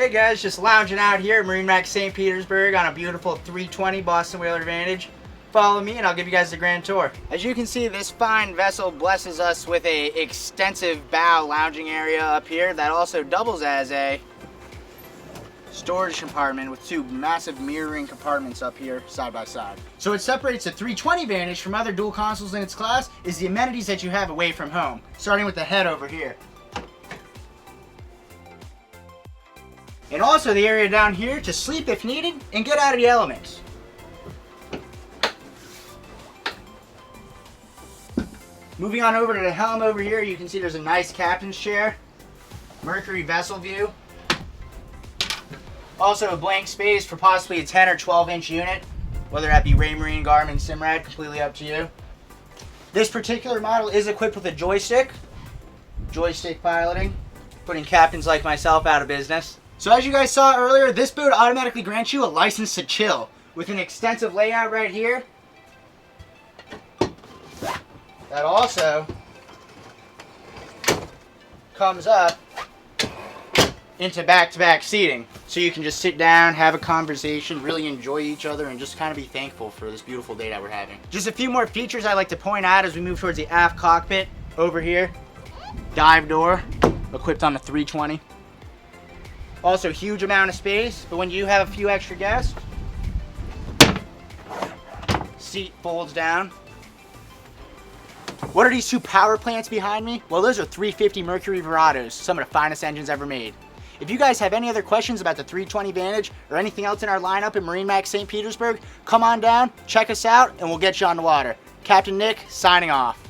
Hey guys, just lounging out here at MarineMax St. Petersburg on a beautiful 320 Boston Whaler Vantage. Follow me and I'll give you guys the grand tour. As you can see, this fine vessel blesses us with a extensive bow lounging area up here that also doubles as a storage compartment with two massive mirroring compartments up here side by side. So what separates the 320 Vantage from other dual consoles in its class is the amenities that you have away from home, starting with the head over here. And also the area down here to sleep if needed and get out of the elements. Moving on over to the helm over here, you can see there's a nice captain's chair, Mercury vessel view. Also a blank space for possibly a 10 or 12 inch unit, whether that be Raymarine, Garmin, Simrad, completely up to you. This particular model is equipped with a joystick piloting, putting captains like myself out of business. So as you guys saw earlier, this boat automatically grants you a license to chill with an extensive layout right here. That also comes up into back-to-back seating. So you can just sit down, have a conversation, really enjoy each other, and just kind of be thankful for this beautiful day that we're having. Just a few more features I'd like to point out as we move towards the aft cockpit over here. Dive door, equipped on the 320. Also, huge amount of space, but when you have a few extra guests, seat folds down. What are these two power plants behind me? Well, those are 350 Mercury Verados, some of the finest engines ever made. If you guys have any other questions about the 320 Vantage or anything else in our lineup at MarineMax St. Petersburg, come on down, check us out, and we'll get you on the water. Captain Nick, signing off.